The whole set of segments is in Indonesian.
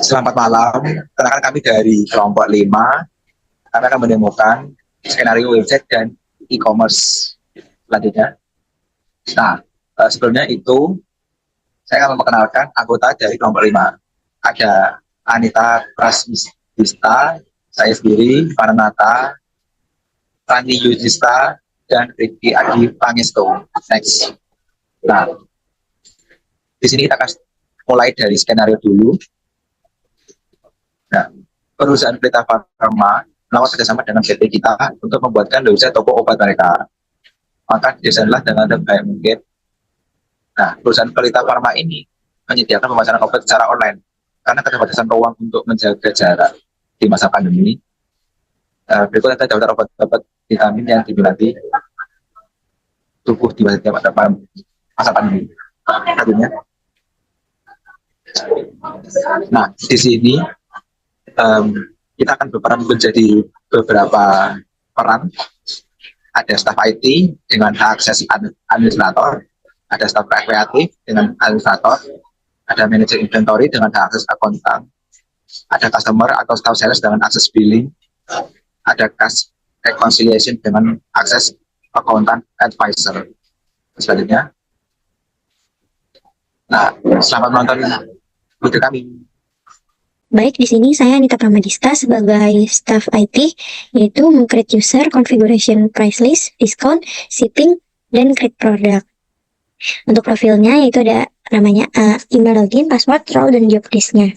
Selamat malam. Kenalkan kami dari kelompok 5. Kami akan menemukan skenario website dan e-commerce selanjutnya. Nah, sebelumnya itu saya akan memperkenalkan anggota dari kelompok 5. Ada Anita Prasvista, saya sendiri, Farnata, Rani Yudhista, dan Riki Adi Pangesto. Next. Nah, di sini kita akan mulai dari skenario dulu. Nah, perusahaan Pelita Farma melakukan kerjasama dengan PT kita untuk membuatkan website toko obat mereka. Maka desainlah dengan terbaik mungkin. Nah, perusahaan Pelita Farma ini menyediakan pemasaran obat secara online karena keterbatasan ruang untuk menjaga jarak di masa pandemi. Berikut ada daftar obat-obat vitamin yang diminati tubuh di masa pandemi. Artinya, nah di sini um, kita akan berperan menjadi beberapa peran. Ada staf IT dengan akses administrator, ada staf kreatif dengan administrator, ada manajer inventory dengan akses akuntan, ada customer atau staff sales dengan akses billing, ada cash reconciliation dengan akses akuntan advisor. Selanjutnya, nah selamat menonton video kami. Baik, di sini saya Anita Pramadista sebagai staff IT, yaitu meng-create user, configuration price list, discount, shipping, dan create product. Untuk profilnya yaitu ada namanya email login, password, role, dan job list-nya.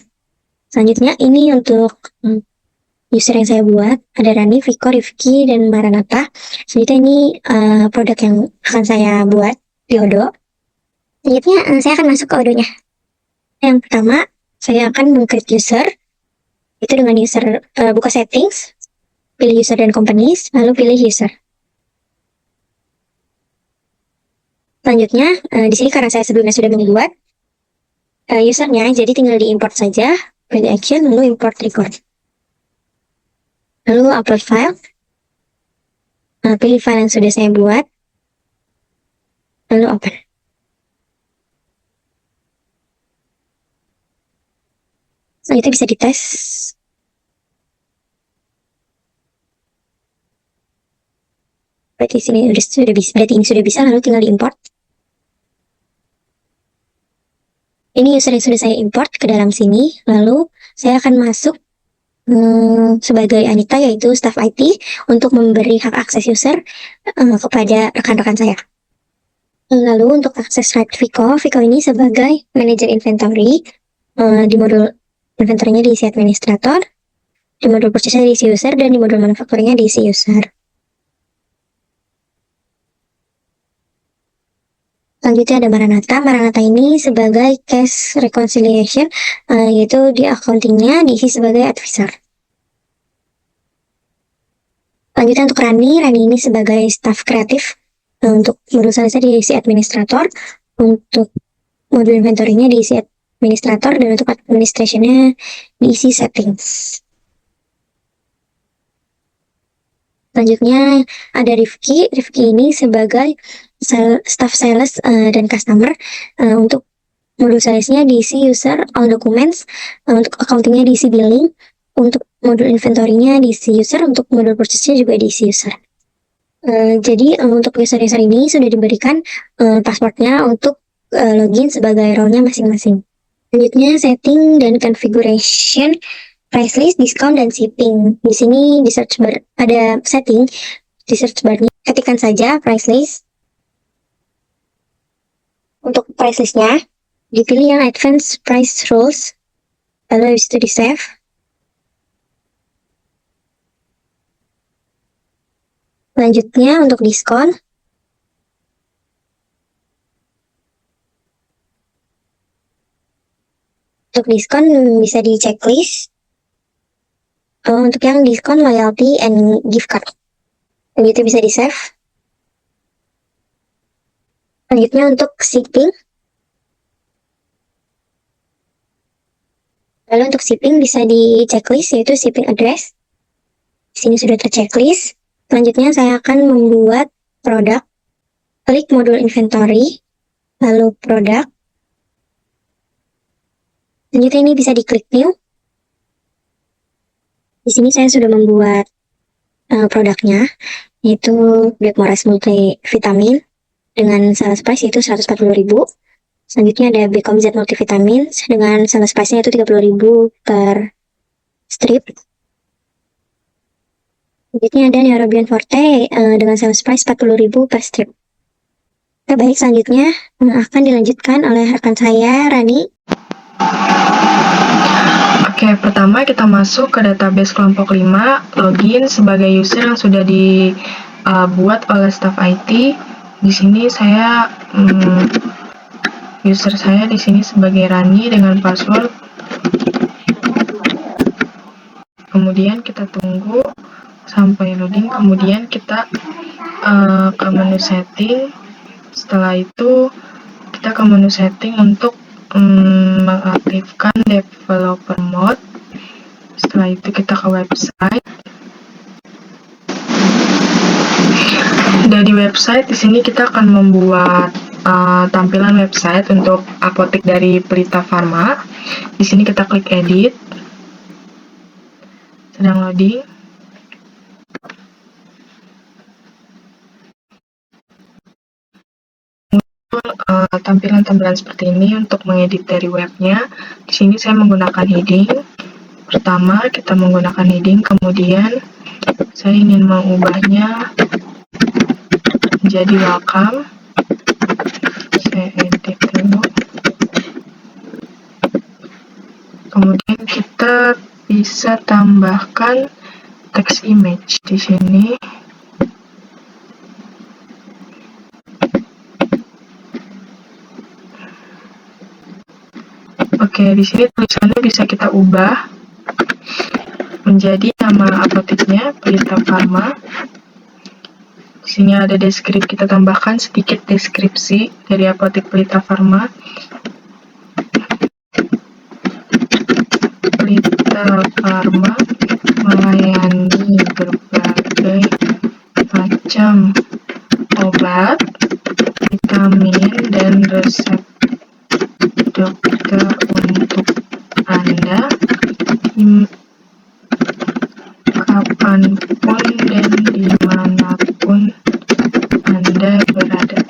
Selanjutnya ini untuk user yang saya buat, ada Rani, Viko, Rifki, dan Maranata. Selanjutnya ini produk yang akan saya buat di Odo. Selanjutnya saya akan masuk ke Odonya. Yang pertama, saya akan meng-create user, itu dengan user buka settings, pilih user dan companies, lalu pilih user. Selanjutnya, di sini karena saya sebelumnya sudah membuat usernya, jadi tinggal diimport saja, pilih action, lalu import record. Lalu upload file, pilih file yang sudah saya buat, lalu open. Selanjutnya bisa dites. Berarti sini sudah bisa, berarti ini sudah bisa, lalu tinggal diimport. Ini user yang sudah saya import ke dalam sini, lalu saya akan masuk sebagai Anita, yaitu staff IT, untuk memberi hak akses user kepada rekan-rekan saya. Lalu untuk akses right Viko ini sebagai manajer inventory, di modul inventory-nya diisi administrator, di modul purchase-nya diisi user, dan di modul manufacturing-nya diisi user. Selanjutnya ada Maranata. Maranata ini sebagai cash reconciliation, yaitu di accounting-nya diisi sebagai advisor. Selanjutnya untuk Rani ini sebagai staff kreatif, untuk modul salesnya diisi administrator, untuk modul inventory-nya diisi administrator, dan untuk administration-nya diisi settings. Selanjutnya ada Rifki ini sebagai staff sales dan customer, untuk modul salesnya diisi user, all documents, untuk accounting-nya diisi billing, untuk modul inventory-nya diisi user, untuk modul purchase-nya juga diisi user. Jadi untuk user-user ini sudah diberikan password-nya untuk login sebagai role-nya masing-masing. Selanjutnya setting dan configuration price list, discount, dan shipping. Di sini di search bar ada setting, di search bar-nya ketikkan saja price list. Untuk price list-nya dipilih yang advanced price rules, lalu habis itu di save. Selanjutnya untuk diskon, bisa di checklist. Untuk yang diskon, loyalty, and gift card, itu bisa di save. Selanjutnya untuk shipping, lalu untuk shipping bisa di checklist, yaitu shipping address. Di sini sudah terchecklist. Selanjutnya saya akan membuat produk. Klik modul inventory, lalu produk, Selanjutnya ini bisa diklik new. Di sini saya sudah membuat produknya, yaitu Blackmores Multivitamin dengan sales price itu 140.000. Selanjutnya ada Becom Z Multivitamin dengan sales price-nya itu 30.000 per strip. Selanjutnya ada Neurobion Forte dengan sales price 40.000 per strip. Oke, baik, selanjutnya akan dilanjutkan oleh rekan saya, Rani. Oke, pertama kita masuk ke database kelompok 5, login sebagai user yang sudah dibuat oleh staff IT. Di sini saya user saya di sini sebagai Rani dengan password. Kemudian kita tunggu sampai loading, kemudian kita ke menu setting. Setelah itu kita ke menu setting untuk mengaktifkan developer mode. Setelah itu kita ke website. Dari website di sini kita akan membuat tampilan website untuk apotek dari Pelita Pharma. Di sini kita klik edit. Sedang loading. Tampilan-tampilan seperti ini untuk mengedit dari webnya. Di sini saya menggunakan heading. Pertama kita menggunakan heading, kemudian saya ingin mengubahnya menjadi welcome. Saya edit dulu. Kemudian kita bisa tambahkan text image di sini. Oke, di sini tulisannya bisa kita ubah menjadi nama apoteknya Pelita Pharma. Di sini ada deskripsi, kita tambahkan sedikit deskripsi dari apotek Pelita Pharma. Pelita Pharma melayani berbagai macam obat, vitamin, dan resep dokter untuk Anda kapanpun dan dimanapun Anda berada.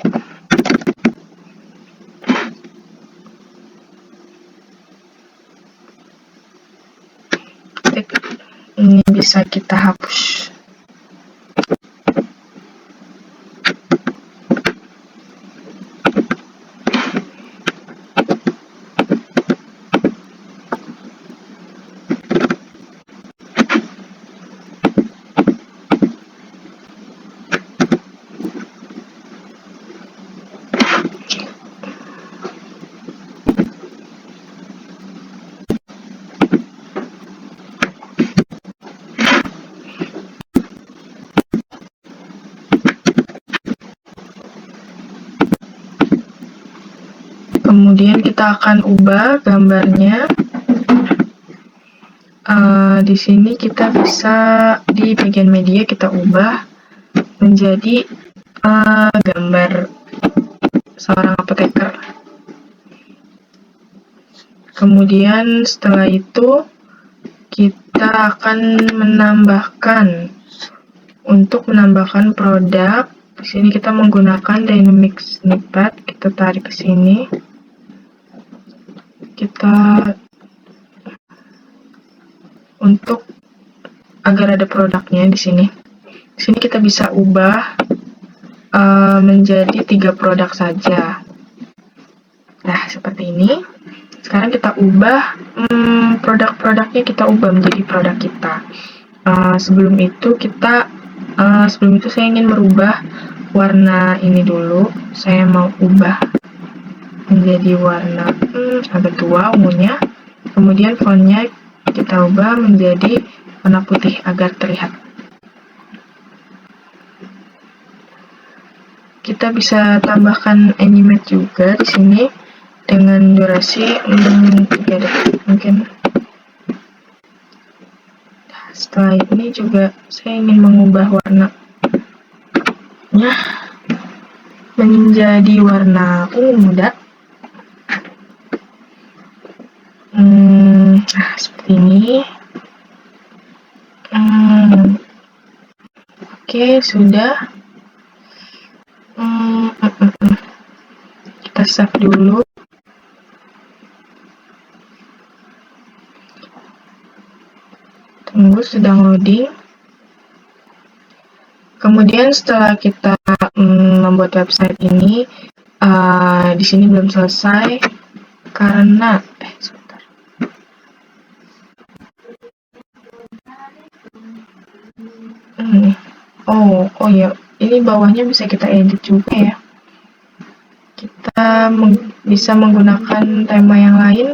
Ini bisa kita hapus. Kemudian kita akan ubah gambarnya. Di sini kita bisa di bagian media kita ubah menjadi gambar seorang apoteker. Kemudian setelah itu kita akan menambahkan produk. Di sini kita menggunakan dynamic snippet. Kita tarik ke sini. Untuk agar ada produknya di sini. Di sini kita bisa ubah menjadi 3 produk saja. Nah, seperti ini. Sekarang kita ubah produk-produknya, kita ubah menjadi produk kita. Sebelum itu saya ingin merubah warna ini dulu. Saya mau ubah menjadi warna agak tua ungunya. Kemudian fontnya kita ubah menjadi warna putih agar terlihat. Kita bisa tambahkan animate juga di sini dengan durasi 3 detik mungkin. Setelah ini juga saya ingin mengubah warnanya menjadi warna ungu muda. ini. Oke, sudah. Kita save dulu. Tunggu, sedang loading. Kemudian setelah kita membuat website ini, di sini belum selesai karena sebentar. Oh ya, ini bawahnya bisa kita edit juga ya. Kita bisa menggunakan tema yang lain.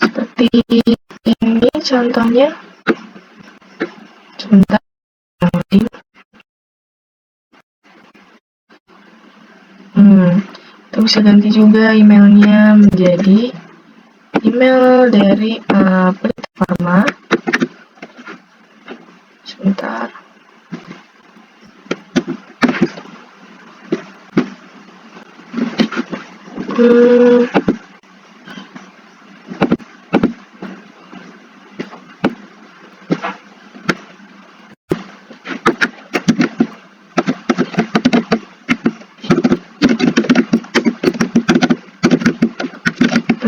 Seperti ini contohnya. Sebentar. Kita bisa ganti juga emailnya menjadi email dari Pelita Pharma. Sebentar.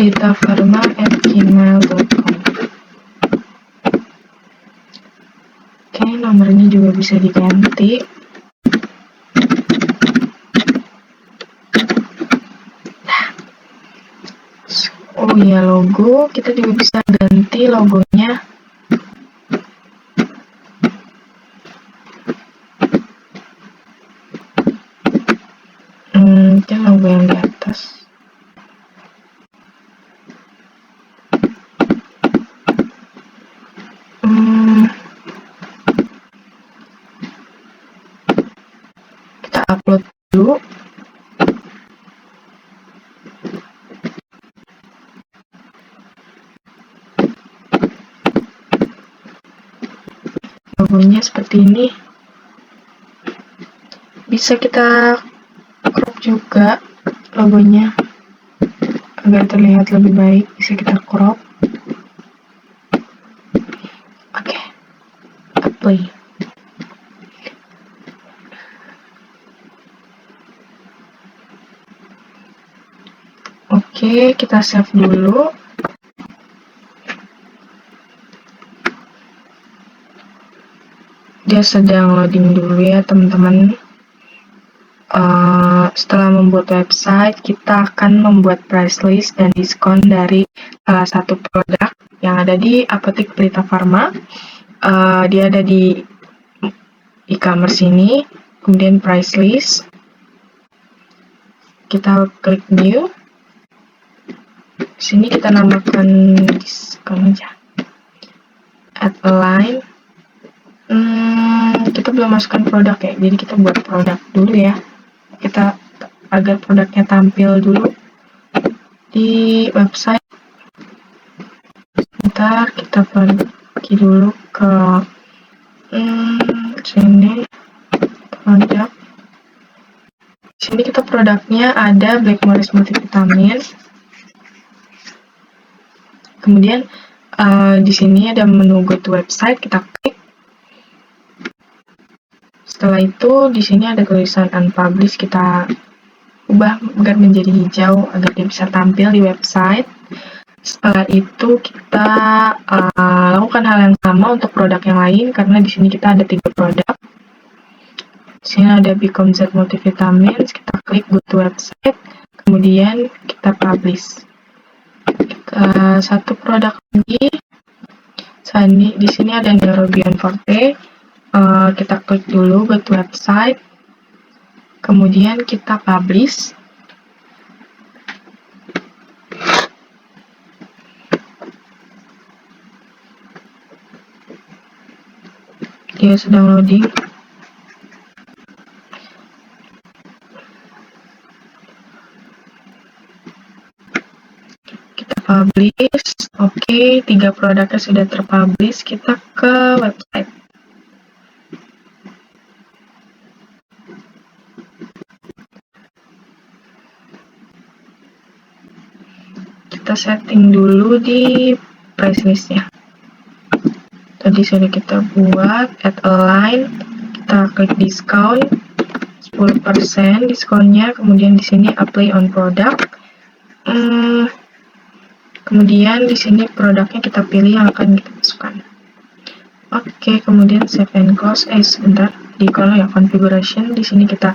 pelitapharma@gmail.com. Oke, nomornya juga bisa diganti. Oh iya, logo kita juga bisa ganti logonya. Mungkin logo yang di atas. Kita upload dulu. Logonya seperti ini. Bisa kita crop juga logonya agar terlihat lebih baik. Bisa kita crop. Oke, apply. Oke, kita save dulu. Dia sedang loading dulu ya teman-teman. Setelah membuat website, kita akan membuat price list dan diskon dari satu produk yang ada di Apotek Pelita Pharma. Dia ada di e-commerce ini, kemudian price list. Kita klik new. Sini kita namakan diskon aja. Add a line. Kita belum masukkan produk ya, jadi kita buat produk dulu ya. Kita agar produknya tampil dulu di website. Sebentar, kita pergi dulu ke sini produk. Sini kita produknya ada Blackmores multivitamin. Kemudian di sini ada menu go to website, kita klik. Setelah itu di sini ada tulisan unpublished, kita ubah agar menjadi hijau agar dia bisa tampil di website. Setelah itu kita lakukan hal yang sama untuk produk yang lain karena di sini kita ada 3 produk. Di sini ada Bicom Z multivitamin, kita klik go to website, kemudian kita publish. Satu produk lagi. Di sini ada Neurobion Forte. Kita klik dulu go to website, kemudian kita publish. Dia sedang loading. Kita publish. Oke, 3 produknya sudah terpublish. Kita ke website. kita setting dulu di price listnya. Tadi sudah kita buat add a line, kita klik discount 10% diskonnya, kemudian di sini apply on product. Kemudian di sini produknya kita pilih yang akan kita masukkan. Oke, kemudian save and close. Sebentar, di kolom yang configuration di sini kita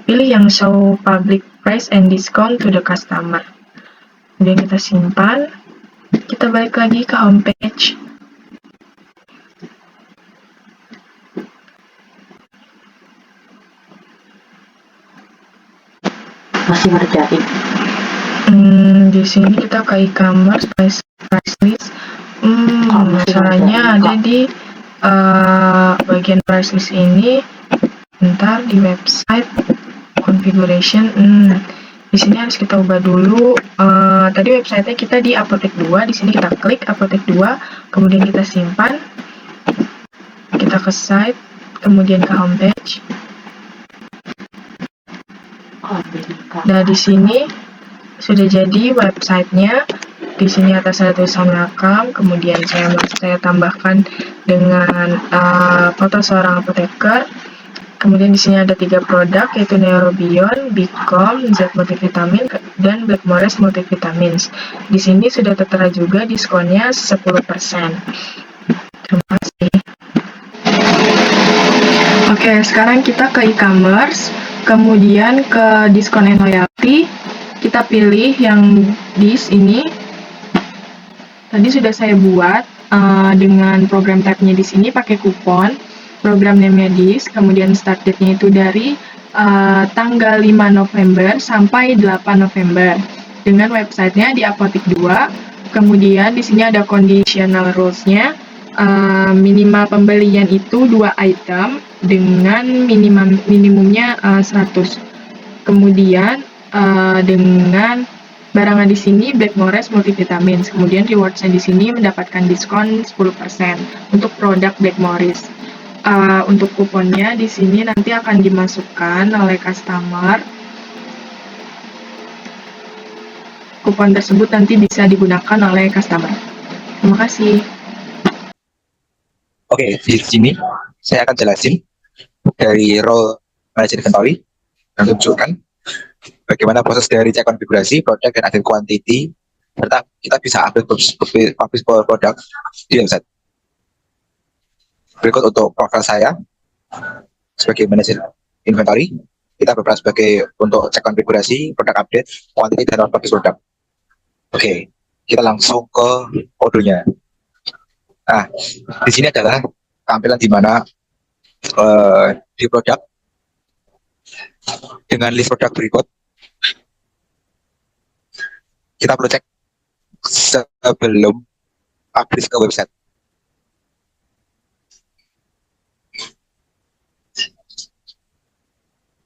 pilih yang show public price and discount to the customer. Kemudian kita simpan. Kita balik lagi ke home page. Masih ngerjain. Di sini kita ke e-commerce price list. Masalahnya ada di bagian price list ini. Bentar, di website configuration. Di sini harus kita ubah dulu. Tadi websitenya kita di Apotek 2. Di sini kita klik Apotek 2, kemudian kita simpan. Kita ke site, kemudian ke homepage. Nah, di sini sudah jadi websitenya. Di sini atas ada tulisan welcome, kemudian saya tambahkan dengan foto seorang apoteker. Kemudian di sini ada 3 produk, yaitu Neurobion, Bicom, Z Multivitamin, dan Blackmores Multivitamins. Di sini sudah tertera juga diskonnya 10%. Terima kasih. Oke, sekarang kita ke e-commerce, kemudian ke diskon and loyalty. Kita pilih yang dis ini. Tadi sudah saya buat dengan program tab-nya di sini pakai kupon. Program name-nya dis, kemudian start date-nya itu dari tanggal 5 November sampai 8 November. Dengan website-nya di Apotek 2. Kemudian di sini ada conditional rules-nya. Minimal pembelian itu 2 item dengan minimumnya 100. Kemudian dengan barangan di sini Blackmores Multivitamins. Kemudian rewards-nya di sini mendapatkan diskon 10% untuk produk Blackmores. Untuk kuponnya di sini nanti akan dimasukkan oleh customer. Kupon tersebut nanti bisa digunakan oleh customer. Terima kasih. Oke, di sini saya akan jelasin dari role manager inventory dan tunjukkan bagaimana proses dari cek konfigurasi produk dan update quantity, serta kita bisa publish produk di website. Berikut untuk profil saya sebagai manajer inventory, kita berperan sebagai untuk cek konfigurasi, produk update, quantity, dan publish produk. Oke, kita langsung ke kodenya. Nah, di sini adalah tampilan di mana di produk dengan list produk berikut. Kita perlu cek sebelum publish ke website.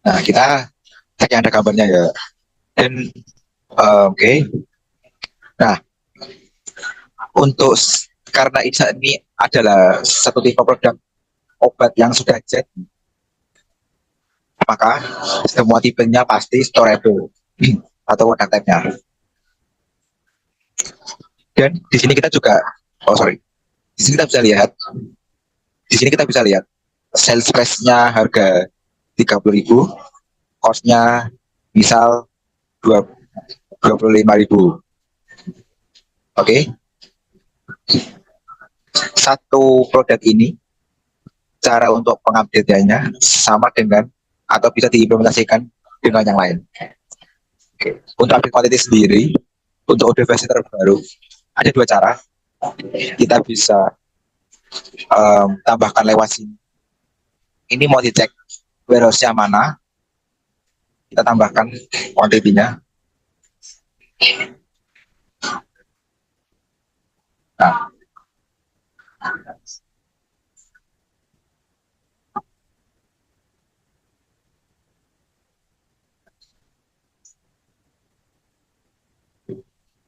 Nah, kita cek yang ada gambarnya ya. Dan oke. Nah, untuk karena ini adalah satu tipe produk obat yang sudah jadi, maka semua tipenya pasti storable atau produk type-nya. Dan di sini kita juga, di sini kita bisa lihat, sales price-nya harga 30.000, cost-nya misal 25.000. Oke. Satu produk ini cara untuk pengupdate-nya sama dengan atau bisa diimplementasikan dengan yang lain. Oke. Untuk update quantity sendiri, untuk order versi terbaru ada 2 cara. Kita bisa tambahkan lewat sini. Ini mau dicek warehouse-nya mana, kita tambahkan quantity-nya. Nah,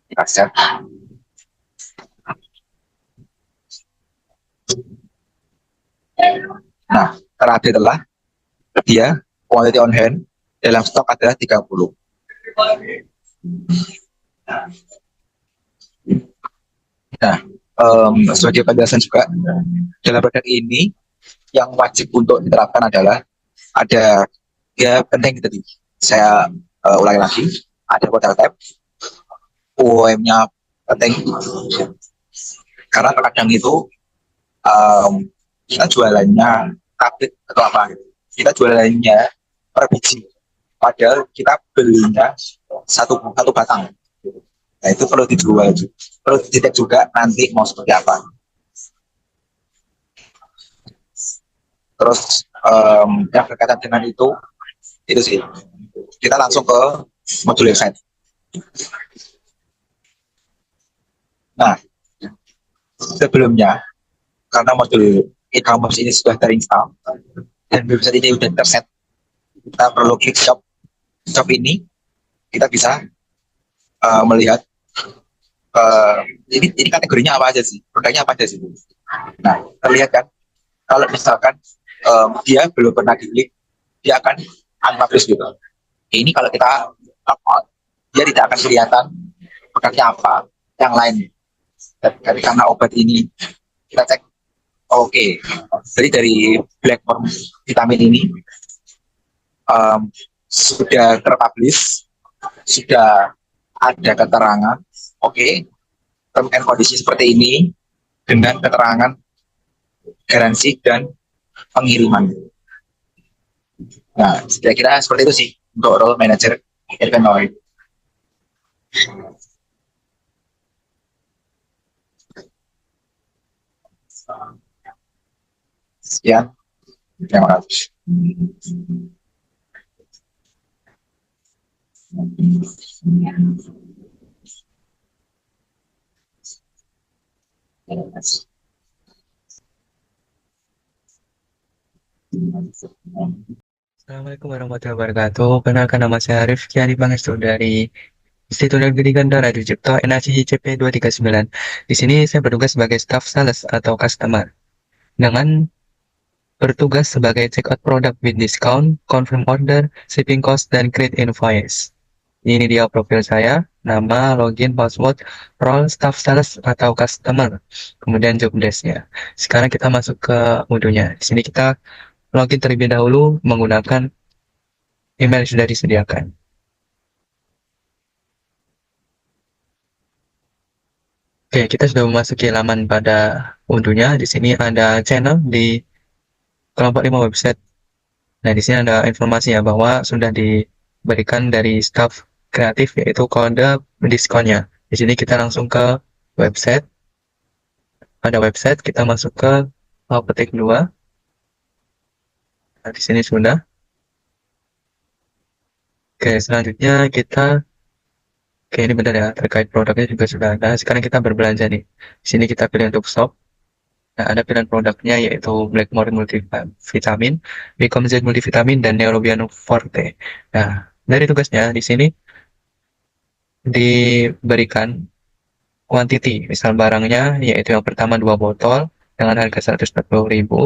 kita set. Nah, terakhir adalah dia quantity on hand dalam stok adalah 30. Nah, sebagai penjelasan juga, dalam produk ini yang wajib untuk diterapkan adalah ada, ya penting tadi. Saya ulangi lagi, ada hotel tab, UOM-nya penting, karena terkadang itu em, kita jualannya tablet atau apa, kita jualannya per biji, padahal kita belinya satu batang. Nah itu perlu dijual, perlu dicek juga nanti mau seperti apa. Terus yang berkaitan dengan itu sih. Kita langsung ke modul website. Nah, sebelumnya, karena modul e-commerce ini sudah terinstall dan website ini sudah terset, kita perlu klik shop. Shop ini kita bisa melihat ini kategorinya apa aja sih, produknya apa aja sih. Nah, terlihat kan, kalau misalkan dia belum pernah diklik, dia akan unpublish gitu. Ini kalau kita upload, dia tidak akan kelihatan produknya apa, yang lain. Tapi karena obat ini kita cek, oke. Jadi dari Blackmore vitamin ini sudah terpublish, sudah ada keterangan, oke, term and kondisi seperti ini dengan keterangan garansi dan pengiriman. Nah, kira-kira seperti itu sih untuk role manager Irvinoid. Sekian, terima kasih. Assalamualaikum warahmatullahi wabarakatuh. Kenalkan, nama saya Rifki Adi Pangestu dari Institut Negeri Gandara Cipto NACICP 239. Di sini saya bertugas sebagai staff sales atau customer dengan bertugas sebagai check out product with discount, confirm order, shipping cost, dan create invoice. Ini dia profil saya, nama, login, password, role staff sales atau customer, kemudian job desk-nya. Sekarang kita masuk ke modulnya. Di sini kita login terlebih dahulu menggunakan email yang sudah disediakan. Oke, kita sudah memasuki laman pada unduhnya. Di sini ada channel di kelompok 5 website. Nah, di sini ada informasi ya bahwa sudah diberikan dari staff kreatif yaitu kode diskonnya. Di sini kita langsung ke website. Pada website kita masuk ke petik 2. Nah, di sini sudah. Oke, selanjutnya kita ini benar ya, terkait produknya juga sudah ada. Sekarang kita berbelanja nih. Di sini kita pilih untuk shop. Nah, ada pilihan produknya yaitu Blackmore Multivitamin, Bicom Z Multivitamin, dan Neurobion Forte. Nah, dari tugasnya di sini diberikan quantity, misal barangnya yaitu yang pertama 2 botol dengan harga 140.000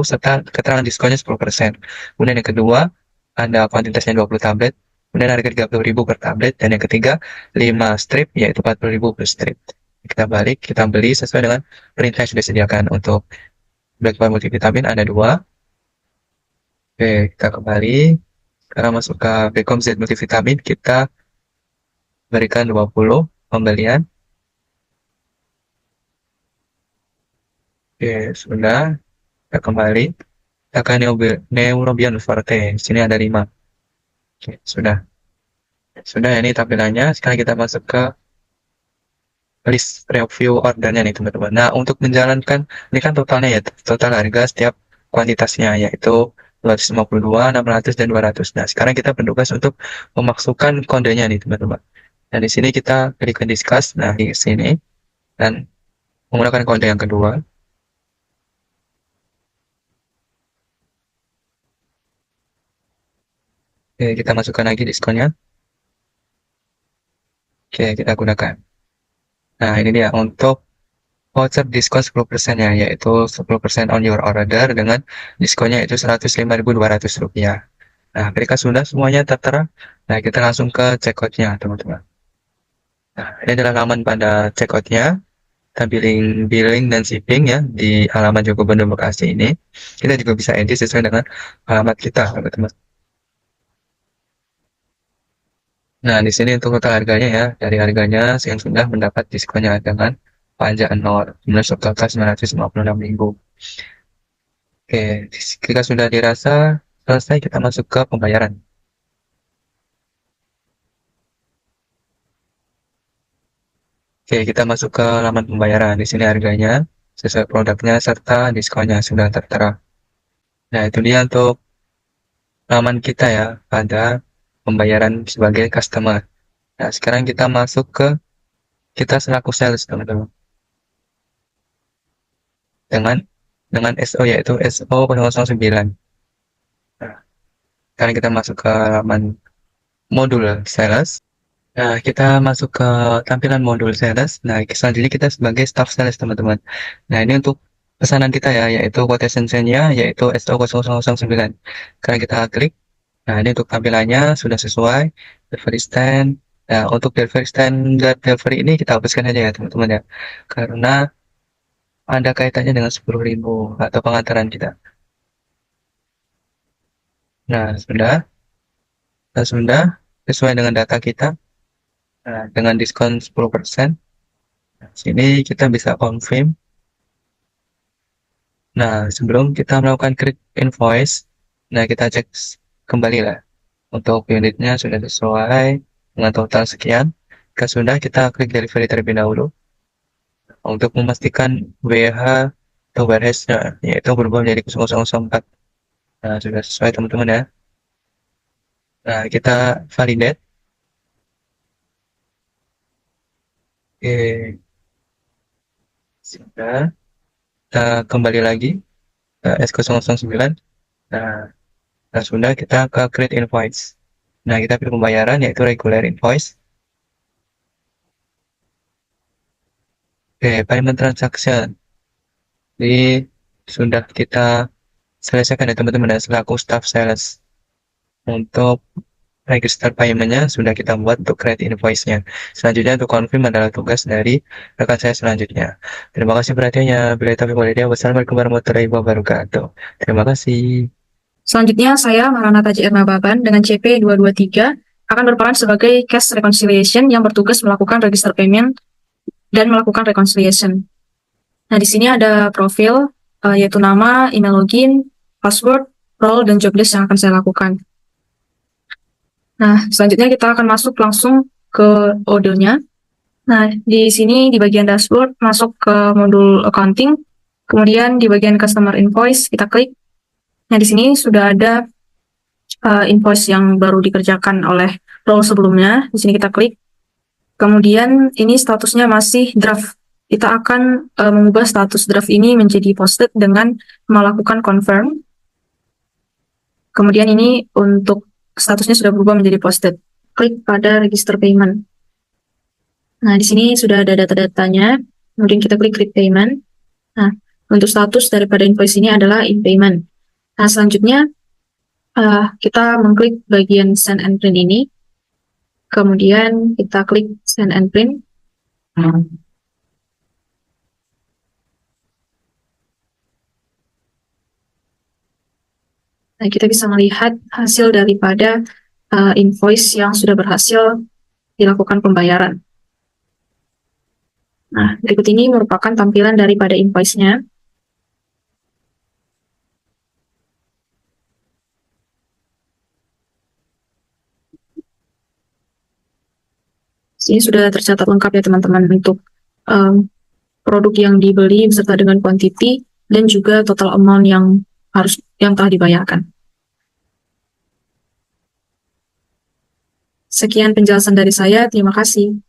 serta keterangan diskonnya 10%. Kemudian yang kedua ada kuantitasnya 20 tablet, kemudian harga 30.000 per tablet, dan yang ketiga 5 strip yaitu 40.000 per strip. Kita balik, kita beli sesuai dengan perintah yang sudah disediakan. Untuk Blackmore Multivitamin ada 2. Oke, kita kembali. Sekarang masuk ke Bicom Z Multivitamin, kita berikan 20 pembelian. Oke, sudah. Kita kembali. Kita ke Neurobion Forte. Di sini ada 5. Oke, sudah. Sudah, ini tampilannya. Sekarang kita masuk ke list review ordernya nih teman-teman. Nah, untuk menjalankan, ini kan totalnya ya, total harga setiap kuantitasnya yaitu 252, 600, dan 200. Nah, sekarang kita bertugas untuk memasukkan kodenya nih teman-teman. Nah, di sini kita klik discuss, nah di sini, dan menggunakan kode yang kedua. Oke, kita masukkan lagi diskonnya. Oke, kita gunakan. Nah, ini dia untuk voucher diskon 10% ya, yaitu 10% on your order dengan diskonnya itu Rp105.200. Nah, ketika sudah semuanya tertera, nah kita langsung ke checkout-nya, teman-teman. Nah, ini adalah laman pada checkout-nya. tampilin billing dan shipping ya di alamat Joko Gubernur Bekasi ini. Kita juga bisa edit sesuai dengan alamat kita, teman-teman. Nah, di sini untuk total harganya ya, dari harganya yang sudah mendapat diskonnya dengan pajak 0, jumlah subtotal 956.000. Oke, jika sudah dirasa selesai, kita masuk ke pembayaran. Oke, kita masuk ke halaman pembayaran. Di sini harganya, sesuai produknya, serta diskonnya sudah tertera. Nah, itu dia untuk halaman kita ya, pada pembayaran sebagai customer. Nah, sekarang kita masuk ke kita selaku sales, teman-teman. Dengan SO, yaitu SO 009. Nah, sekarang kita masuk ke halaman modul sales. Nah, kita masuk ke tampilan modul sales. Nah, selanjutnya kita sebagai staff sales, teman-teman. Nah, ini untuk pesanan kita ya, yaitu quotation-nya, yaitu SO 0009. Sekarang kita klik. Nah, ini untuk tampilannya sudah sesuai. Delivery stand. Nah, untuk delivery stand dan delivery ini kita hapuskan aja ya, teman-teman ya. Karena ada kaitannya dengan 10.000 atau pengantaran kita. Nah, sudah sesuai dengan data kita. Nah, dengan diskon 10%. Nah, sini kita bisa confirm. Nah, sebelum kita melakukan create invoice, nah kita cek kembali lah. Untuk unitnya sudah sesuai dengan total sekian. Jika sudah, kita klik delivery terlebih dahulu. Untuk memastikan WH atau warehouse-nya, yaitu berubah menjadi 0004. Nah, sudah sesuai teman-teman ya. Nah, kita validate. Oke, sudah. Kita kembali lagi ke S009. Nah, sudah kita ke create invoice. Nah, kita pilih pembayaran yaitu regular invoice. Oke, payment transaction. Jadi sudah kita selesaikan ya teman-teman ya, selaku staff sales. Untuk register payment-nya sudah kita buat untuk create invoice-nya. Selanjutnya untuk confirm adalah tugas dari rekan saya selanjutnya. Terima kasih perhatiannya. Bila taufiq walhidayah. Wassalamualaikum warahmatullahi wabarakatuh. Terima kasih. Selanjutnya, saya Maranatha JR Nababan dengan CP 223 akan berperan sebagai cash reconciliation yang bertugas melakukan register payment dan melakukan reconciliation. Nah, di sini ada profil, yaitu nama, email login, password, role, dan job list yang akan saya lakukan. Nah, selanjutnya kita akan masuk langsung ke Odoo-nya. Nah, di sini di bagian dashboard, masuk ke modul accounting, kemudian di bagian customer invoice, kita klik. Nah, di sini sudah ada invoice yang baru dikerjakan oleh role sebelumnya. Di sini kita klik. Kemudian ini statusnya masih draft. Kita akan mengubah status draft ini menjadi posted dengan melakukan confirm. Kemudian ini untuk statusnya sudah berubah menjadi posted. Klik pada register payment. Nah, di sini sudah ada data-datanya. Kemudian kita klik create payment. Nah, untuk status daripada invoice ini adalah in payment. Nah, selanjutnya kita mengklik bagian send and print ini. Kemudian kita klik send and print. Nah, kita bisa melihat hasil daripada invoice yang sudah berhasil dilakukan pembayaran. Nah, berikut ini merupakan tampilan daripada invoice-nya. Ini sudah tercatat lengkap ya teman-teman untuk produk yang dibeli beserta dengan quantity dan juga total amount yang telah dibayarkan. Sekian penjelasan dari saya, terima kasih.